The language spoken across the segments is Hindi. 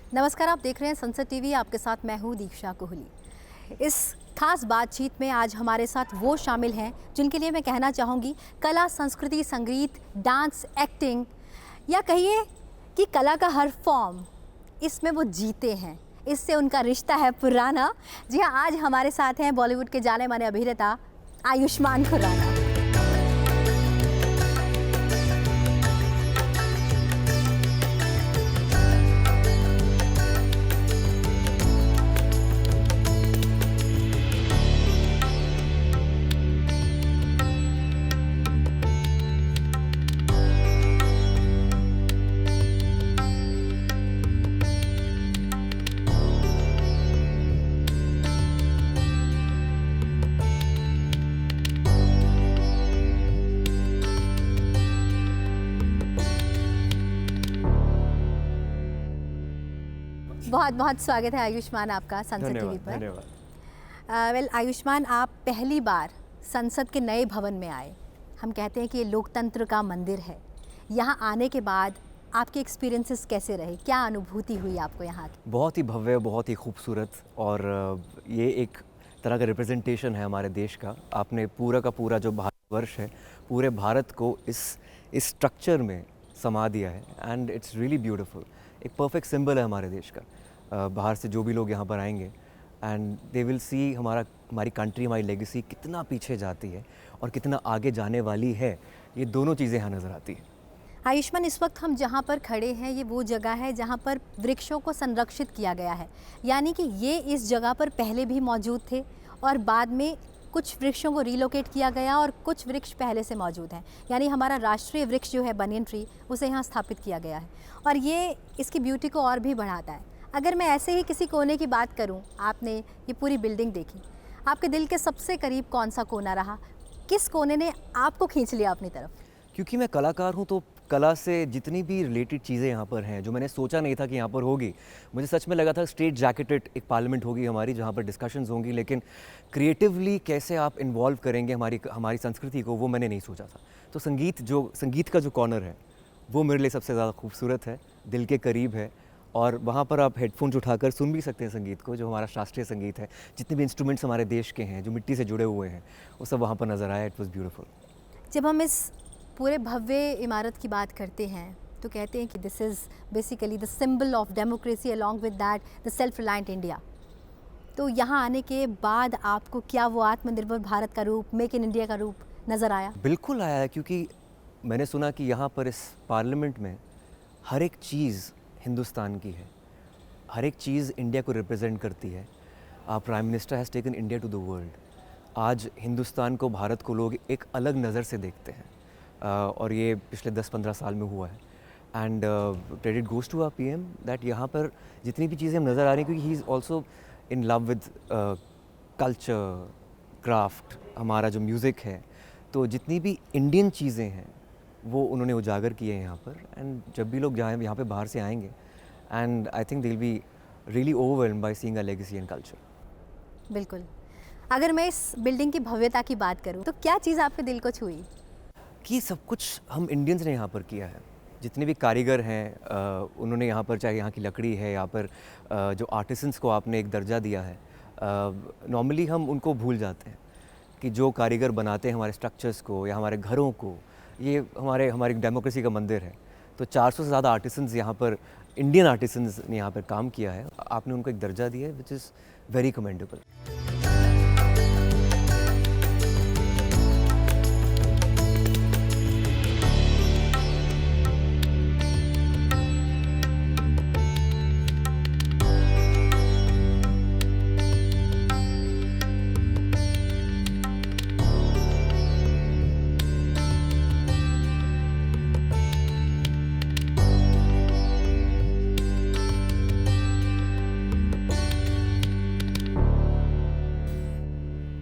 नमस्कार, आप देख रहे हैं संसद टीवी। आपके साथ मैं हूँ दीक्षा कोहली। इस खास बातचीत में आज हमारे साथ वो शामिल हैं जिनके लिए मैं कहना चाहूँगी कला, संस्कृति, संगीत, डांस, एक्टिंग या कहिए कि कला का हर फॉर्म इसमें वो जीते हैं। इससे उनका रिश्ता है पुराना। जी हाँ, आज हमारे साथ हैं बॉलीवुड के जाने माने अभिनेता आयुष्मान खुराना। बहुत बहुत स्वागत है आयुष्मान आपका संसद टीवी पर। धन्यवाद। वेल आयुष्मान, आप पहली बार संसद के नए भवन में आए। हम कहते हैं कि ये लोकतंत्र का मंदिर है। यहाँ आने के बाद आपके एक्सपीरियंसेस कैसे रहे? क्या अनुभूति हुई आपको यहाँ की? बहुत ही भव्य, बहुत ही खूबसूरत और ये एक तरह का रिप्रेजेंटेशन है हमारे देश का। आपने पूरा का पूरा जो भारतवर्ष है, पूरे भारत को इस स्ट्रक्चर में समा दिया है एंड इट्स रियली ब्यूटीफुल। एक परफेक्ट सिंबल है हमारे देश का। बाहर से जो भी लोग यहाँ पर आएंगे एंड दे विल सी हमारी कंट्री, हमारी लेगेसी कितना पीछे जाती है और कितना आगे जाने वाली है। ये दोनों चीज़ें यहाँ नज़र आती हैं। आयुष्मान, इस वक्त हम जहाँ पर खड़े हैं ये वो जगह है जहाँ पर वृक्षों को संरक्षित किया गया है। यानी कि ये इस जगह पर पहले भी मौजूद थे और बाद में कुछ वृक्षों को रिलोकेट किया गया और कुछ वृक्ष पहले से मौजूद हैं। यानी हमारा राष्ट्रीय वृक्ष जो है बनियन ट्री, उसे यहाँ स्थापित किया गया है और ये इसकी ब्यूटी को और भी बढ़ाता है। अगर मैं ऐसे ही किसी कोने की बात करूँ, आपने ये पूरी बिल्डिंग देखी, आपके दिल के सबसे करीब कौन सा कोना रहा? किस कोने ने आपको खींच लिया अपनी तरफ? क्योंकि मैं कलाकार हूँ तो कला से जितनी भी रिलेटेड चीज़ें यहाँ पर हैं जो मैंने सोचा नहीं था कि यहाँ पर होगी। मुझे सच में लगा था स्ट्रेट जैकेटेड एक पार्लियामेंट होगी हमारी जहाँ पर डिस्कशंस होंगी, लेकिन क्रिएटिवली कैसे आप इन्वॉल्व करेंगे हमारी संस्कृति को, वो मैंने नहीं सोचा था। तो संगीत का जो कॉर्नर है वो मेरे लिए सबसे ज़्यादा खूबसूरत है, दिल के करीब है और वहाँ पर आप हेडफोन्स उठाकर सुन भी सकते हैं संगीत को, जो हमारा शास्त्रीय संगीत है। जितने भी इंस्ट्रूमेंट्स हमारे देश के हैं जो मिट्टी से जुड़े हुए हैं वो सब वहाँ पर नज़र आया। It was beautiful. जब हम इस पूरे भव्य इमारत की बात करते हैं तो कहते हैं कि this is basically the symbol of democracy along with that the self reliant India. तो यहाँ आने के बाद आपको क्या वो आत्मनिर्भर भारत का रूप, मेक इन इंडिया का रूप नज़र आया? बिल्कुल आया है, क्योंकि मैंने सुना कि यहाँ पर इस पार्लियामेंट में हर एक चीज़ हिंदुस्तान की है, हर एक चीज़ इंडिया को रिप्रेजेंट करती है। Prime minister has taken India to the world. आज हिंदुस्तान को, भारत को लोग एक अलग नज़र से देखते हैं और ये पिछले 10-15 साल में हुआ है and credit goes to our PM that यहाँ पर जितनी भी चीज़ें हम नज़र आ रही हैं, क्योंकि he is also in love with culture, craft, हमारा जो म्यूज़िक है, तो जितनी भी इंडियन चीज़ें हैं वो उन्होंने उजागर किए हैं यहाँ पर। एंड जब भी लोग यहाँ पे बाहर से आएंगे and I think they will be really overwhelmed by seeing a legacy and culture. बिल्कुल। अगर मैं इस बिल्डिंग की भव्यता की बात करूँ तो क्या चीज़ आपके दिल को छुई? कि सब कुछ हम इंडियंस ने यहाँ पर किया है। जितने भी कारीगर हैं उन्होंने यहाँ पर, चाहे यहाँ की लकड़ी है, यहाँ पर जो आर्टिसंस को आपने एक दर्जा दिया है, नॉर्मली हम उनको भूल जाते हैं कि जो कारीगर बनाते हैं हमारे स्ट्रक्चर्स को या हमारे घरों को, ये हमारी डेमोक्रेसी का मंदिर है। तो 400 से ज़्यादा आर्टिसंस यहाँ पर, इंडियन आर्टिसंस ने यहाँ पर काम किया है। आपने उनको एक दर्जा दिया है विच इज़ वेरी कमेंडेबल।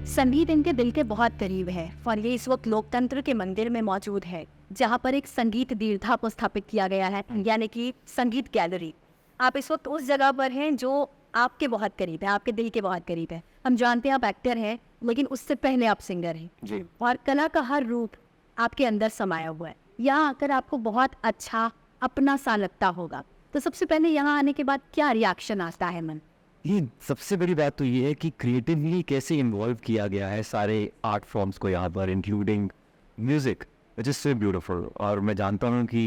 संगीत इनके दिल के बहुत करीब है और ये इस वक्त लोकतंत्र के मंदिर में मौजूद है, जहाँ पर एक संगीत दीर्घा को स्थापित किया गया है, यानी कि संगीत गैलरी। आप इस वक्त उस जगह पर हैं जो आपके बहुत करीब है, आपके दिल के बहुत करीब है। हम जानते हैं आप एक्टर हैं, लेकिन उससे पहले आप सिंगर हैं जी। और कला का हर रूप आपके अंदर समाया हुआ है। यहाँ आकर आपको बहुत अच्छा अपना सा लगता होगा। तो सबसे पहले यहाँ आने के बाद क्या रिएक्शन आता है मन? ये सबसे बड़ी बात तो ये है कि क्रिएटिवली कैसे इन्वॉल्व किया गया है सारे आर्ट फॉर्म्स को यहाँ पर, including music, which is so beautiful. और मैं जानता हूँ कि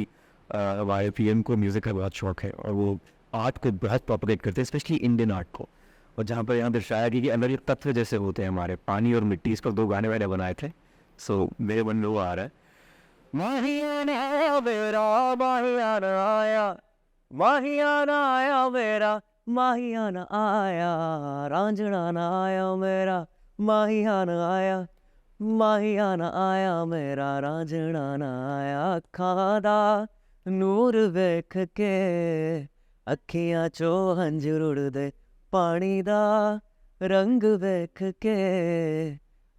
हमारे पीएम को म्यूज़िक का बहुत शौक है और वो आर्ट को बहुत प्रोपगेट करते हैं, स्पेशली इंडियन आर्ट को। और जहाँ पर यहाँ दर्शाया गया कि अंदर ये तत्व जैसे होते हैं हमारे, पानी और मिट्टी, इस पर 2 गाने मैंने बनाए थे। सो मेरे मन में वो आ रहा है, माहियाना आया मेरा, माहियाना आया, माहियाना आया मेरा, माहियाना आया, रांझना आया मेरा, माहियाना आया, माहियाना आया मेरा, रांझना आया। अखां दा नूर वेख के अखियां चो हंझर उड़दे, पानी दा रंग वेख के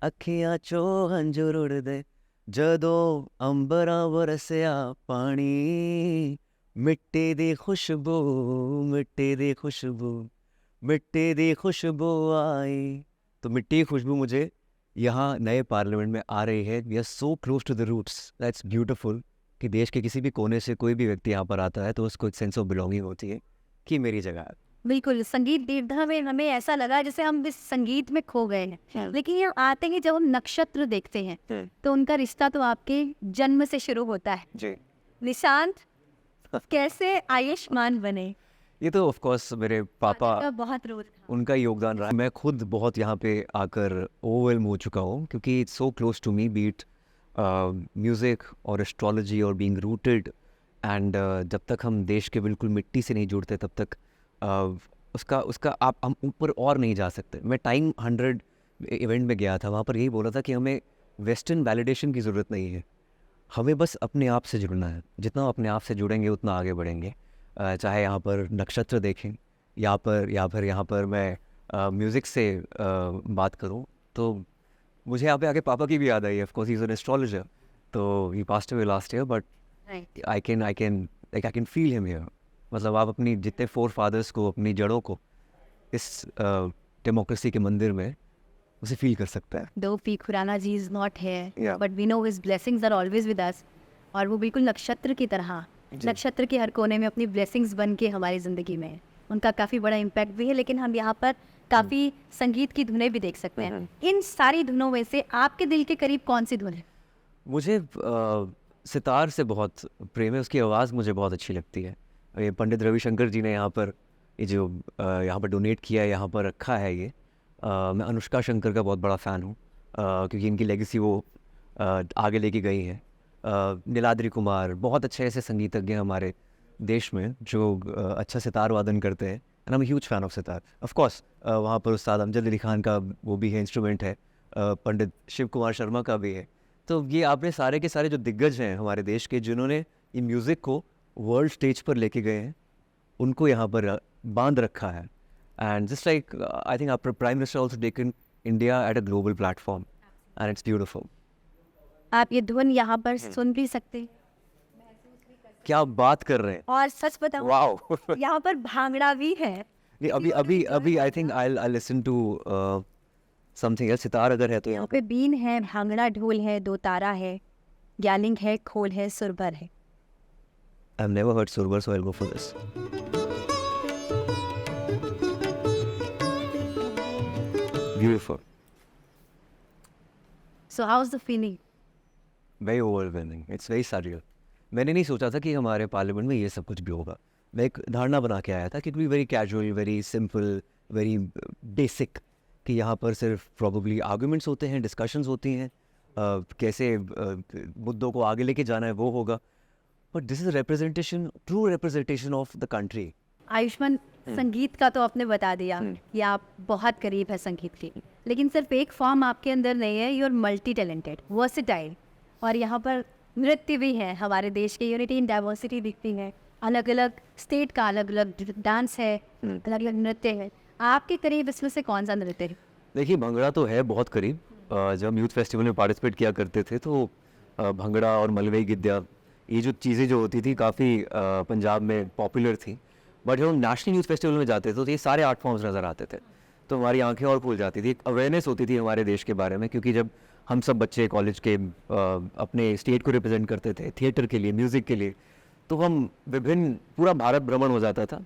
अखियां चो हंझर उड़दे, जदों अंबरां वरसिया पानी, मिट्टी दी खुशबू, मिट्टी दी खुशबू, मिट्टी दी खुशबू आई। तो मिट्टी की खुशबू मुझे यहाँ नए पार्लियामेंट में आ रही है। We are so close to the roots, that's beautiful. कि देश के किसी भी कोने से कोई भी व्यक्ति यहाँ पर आता है तो उसको एक सेंस ऑफ बिलोंगिंग होती है कि मेरी जगह है। बिल्कुल, संगीत दीर्घा में हमें ऐसा लगा जैसे हम इस संगीत में खो गए हैं। लेकिन यहाँ आते ही जब हम नक्षत्र देखते हैं तो उनका रिश्ता तो आपके जन्म से शुरू होता है। जी, निशांत कैसे आयुष्मान बने? ये तो ऑफ कोर्स मेरे पापा, का बहुत रोल था। उनका योगदान रहा। मैं खुद बहुत यहाँ पे आकर ओवरवेल्म हो चुका हूँ क्योंकि it's so close to me, beat music और एस्ट्रोलॉजी और बीइंग रूटेड। एंड जब तक हम देश के बिल्कुल मिट्टी से नहीं जुड़ते तब तक उसका हम ऊपर और नहीं जा सकते। मैं टाइम 100 इवेंट में गया था, वहाँ पर यही बोला था कि हमें वेस्टर्न वैलिडेशन की ज़रूरत नहीं है, हमें बस अपने आप से जुड़ना है। जितना अपने आप से जुड़ेंगे उतना आगे बढ़ेंगे। चाहे यहाँ पर नक्षत्र देखें, या फिर यहाँ पर मैं म्यूज़िक से बात करूँ, तो मुझे यहाँ पे आके पापा की भी याद आई। Of course he is an astrologer, तो he passed away last year, but I can feel him here. मतलब आप अपनी जितने फोर फादर्स को, अपनी जड़ों को इस डेमोक्रेसी के मंदिर में उसे फील कर सकता है। दो P Khurana ji is not Yeah. है, but we know his blessings are always with us. और वो बिल्कुल नक्षत्र की तरह, नक्षत्र के हर कोने में अपनी ब्लेसिंग्स बन के हमारी ज़िंदगी में है। उनका काफ़ी बड़ा इम्पैक्ट भी है। लेकिन हम यहाँ पर काफ़ी संगीत की धुनें भी देख सकते हैं। इन सारी धुनों में से आपके दिल के करीब कौन सी धुन है? मुझे सितार से बहुत प्रेम है, उसकी आवाज़ मुझे बहुत अच्छी लगती है। ये पंडित रविशंकर जी ने यहाँ पर ये जो यहाँ पर डोनेट किया है, यहाँ पर रखा है ये। मैं अनुष्का शंकर का बहुत बड़ा फ़ैन हूँ क्योंकि इनकी लेगेसी वो आगे लेके गई है। नीलाद्री कुमार, बहुत अच्छे ऐसे संगीतज्ञ हैं हमारे देश में जो अच्छा सितार वादन करते हैं। And I am huge fan of sitar. Of course वहाँ पर उस्ताद अमजद अली खान का वो भी है, इंस्ट्रूमेंट है। पंडित शिव कुमार शर्मा का भी है। तो ये आपने सारे के सारे जो दिग्गज हैं हमारे देश के, जिन्होंने ये म्यूज़िक को वर्ल्ड स्टेज पर लेके गए हैं, उनको यहाँ पर बांध रखा है। And just like I think our prime minister also taken India at a global platform and it's beautiful. आप ये धुन यहाँ पर सुन भी सकते हैं। क्या बात कर रहे हैं! और सच बताऊं, वाओ! यहाँ पर भांगड़ा भी है। नहीं, अभी I think I listen to something else. Sitar अगर है तो यहाँ पे बीन है, भांगड़ा ढोल है, दो तारा है, ग्यालिंग है, खोल है, सुरभर है। I've never heard Surbar, so I'll go for this. Beautiful. So how's the feeling? Very overwhelming. It's very surreal. मैंने नहीं सोचा था कि हमारे पार्लियामेंट में ये सब कुछ भी होगा। मैं एक धारणा बना के आया था कि it be very casual, very simple, very basic, कि यहाँ पर सिर्फ प्रॉबली आर्गुमेंट्स होते हैं, डिस्कशंस होती हैं, कैसे मुद्दों को आगे लेके जाना है वो होगा। But this is representation, true representation of the country. Ayushman, संगीत का तो आपने बता दिया कि आप बहुत करीब है संगीत के, लेकिन सिर्फ एक फॉर्म आपके अंदर नहीं है, you are multi talented, versatile. और यहाँ पर नृत्य भी है, हमारे देश के यूनिटी इन डाइवर्सिटी दिखती है। अलग अलग स्टेट का अलग अलग डांस है, अलग अलग नृत्य है। आपके करीब इसमें से कौन सा नृत्य है? देखिए, भंगड़ा तो है बहुत करीब। जब हम यूथ फेस्टिवल में पार्टिसिपेट किया करते थे तो भंगड़ा और मलवई गिद्दा, ये जो चीज़ें जो होती थी काफ़ी पंजाब में पॉपुलर थी। बट जब हम नेशनल यूथ फेस्टिवल में जाते थे तो ये सारे आर्ट फॉर्म्स नज़र आते थे, तो हमारी आंखें और खुल जाती थी। एक अवेयरनेस होती थी हमारे देश के बारे में, क्योंकि जब हम सब बच्चे कॉलेज के अपने स्टेट को रिप्रेजेंट करते थे थिएटर के लिए, म्यूज़िक के लिए, तो हम विभिन्न पूरा भारत भ्रमण हो जाता था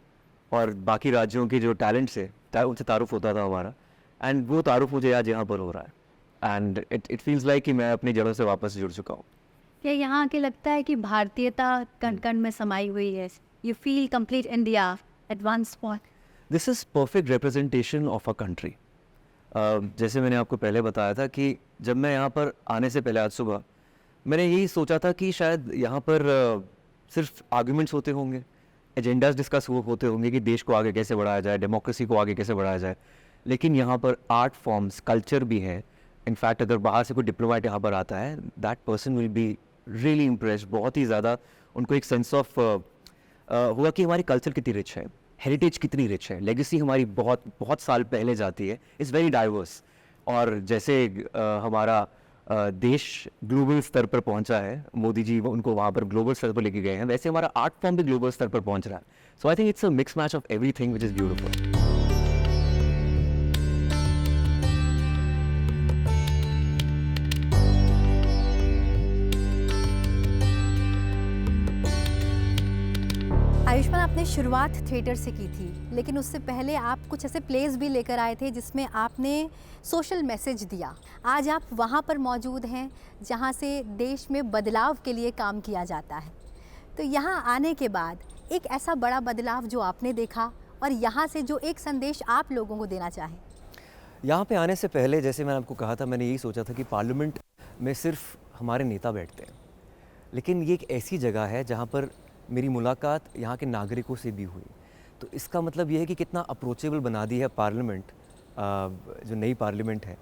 और बाकी राज्यों के जो टैलेंट से उनसे तारुफ होता था हमारा, एंड वो तारुफ मुझे आज यहाँ पर हो रहा है, एंड इट फील्स लाइक कि मैं अपनी जड़ों से वापस जुड़ चुका हूँ। क्या यहाँ आके लगता है कि भारतीयता कण कण में समाई हुई है? You feel complete India at one spot? This is perfect representation of a country. जैसे मैंने आपको पहले बताया था कि जब मैं यहाँ पर आने से पहले आज सुबह मैंने यही सोचा था कि शायद यहाँ पर सिर्फ आर्ग्यूमेंट्स होते होंगे, एजेंडाज डिस्कस होते होंगे कि देश को आगे कैसे बढ़ाया जाए, डेमोक्रेसी को आगे कैसे बढ़ाया जाए, लेकिन यहाँ पर आर्ट फॉर्म्स, कल्चर भी है। इनफैक्ट अगर बाहर से कोई डिप्लोमेट यहाँ पर आता है, that person will be really impressed, बहुत ही ज़्यादा उनको एक सेंस ऑफ हुआ कि हमारी कल्चर कितनी रिच है, हेरिटेज कितनी रिच है, लेगेसी हमारी बहुत बहुत साल पहले जाती है, इज़ वेरी डाइवर्स। और जैसे हमारा देश ग्लोबल स्तर पर पहुंचा है, मोदी जी उनको वहाँ पर ग्लोबल स्तर पर लेके गए हैं, वैसे हमारा आर्ट फॉर्म भी ग्लोबल स्तर पर पहुंच रहा है। So I think it's a mix match of everything which is beautiful. Ayushmann, आपने शुरुआत थिएटर से की थी, लेकिन उससे पहले आप कुछ ऐसे प्लेस भी लेकर आए थे जिसमें आपने सोशल मैसेज दिया। आज आप वहाँ पर मौजूद हैं जहाँ से देश में बदलाव के लिए काम किया जाता है। तो यहाँ आने के बाद एक ऐसा बड़ा बदलाव जो आपने देखा और यहाँ से जो एक संदेश आप लोगों को देना चाहें। यहाँ पे आने से पहले जैसे मैंने आपको कहा था, मैंने यही सोचा था कि पार्लियामेंट में सिर्फ हमारे नेता बैठते हैं, लेकिन ये एक ऐसी जगह है जहाँ पर मेरी मुलाकात यहाँ के नागरिकों से भी हुई। तो इसका मतलब ये है कि कितना अप्रोचेबल बना दी है पार्लियामेंट, जो नई पार्लियामेंट है।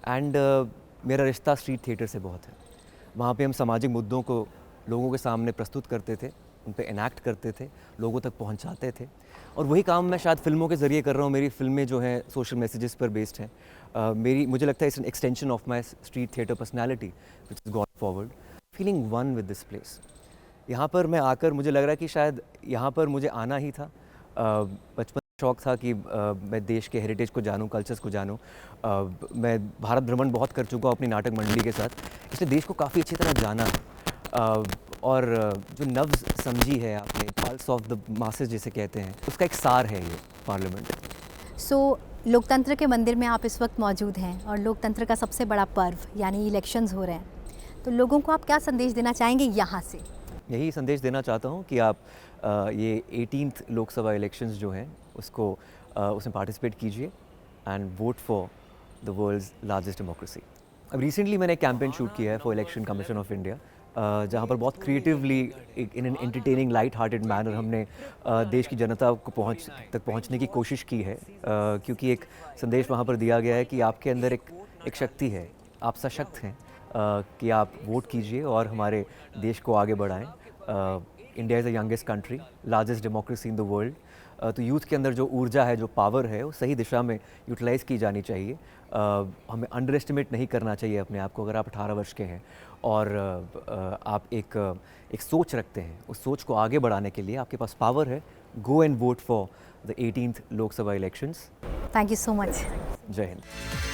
एंड मेरा रिश्ता स्ट्रीट थिएटर से बहुत है। वहाँ पे हम सामाजिक मुद्दों को लोगों के सामने प्रस्तुत करते थे, उन पे एनैक्ट करते थे, लोगों तक पहुँचाते थे, और वही काम मैं शायद फिल्मों के ज़रिए कर रहा हूँ। मेरी फिल्में जो हैं सोशल मैसेजेस पर बेस्ड हैं। मुझे लगता है it's an extension of my street theatre personality which is gone forward, feeling one with this place. यहाँ पर मैं आकर मुझे लग रहा है कि शायद यहाँ पर मुझे आना ही था। बचपन शौक़ था कि मैं देश के हेरिटेज को जानूँ, कल्चर्स को जानूँ। मैं भारत भ्रमण बहुत कर चुका हूँ अपनी नाटक मंडली के साथ, इसलिए देश को काफ़ी अच्छी तरह जाना है। और जो नब्ज़ समझी है आपने, पल्स ऑफ द मासेस जिसे कहते हैं, उसका एक सार है ये पार्लियामेंट। सो लोकतंत्र के मंदिर में आप इस वक्त मौजूद हैं और लोकतंत्र का सबसे बड़ा पर्व यानी इलेक्शंस हो रहे हैं, तो लोगों को आप क्या संदेश देना चाहेंगे यहाँ से? यही संदेश देना चाहता हूँ कि आप ये 18th लोकसभा इलेक्शंस जो हैं उसमें पार्टिसिपेट कीजिए and vote for the world's largest democracy. अब रिसेंटली मैंने एक कैंपेन शूट किया है for election commission of India, जहाँ पर बहुत creatively in an entertaining light hearted manner हमने देश की जनता को पहुँचने की कोशिश की है, क्योंकि एक संदेश वहाँ पर दिया गया है कि आपके अंदर एक शक्ति है, आप सशक्त हैं, कि आप वोट कीजिए और हमारे देश को आगे बढ़ाएं। India is the youngest country, largest democracy in the world. तो यूथ के अंदर जो ऊर्जा है, जो पावर है, वो सही दिशा में यूटिलाइज़ की जानी चाहिए। हमें अंडर एस्टिमेट नहीं करना चाहिए अपने आप को। अगर आप 18 वर्ष के हैं और आप एक सोच रखते हैं, उस सोच को आगे बढ़ाने के लिए आपके पास पावर है। Go and vote for the 18th Lok Sabha elections. Thank you so much. जय हिंद।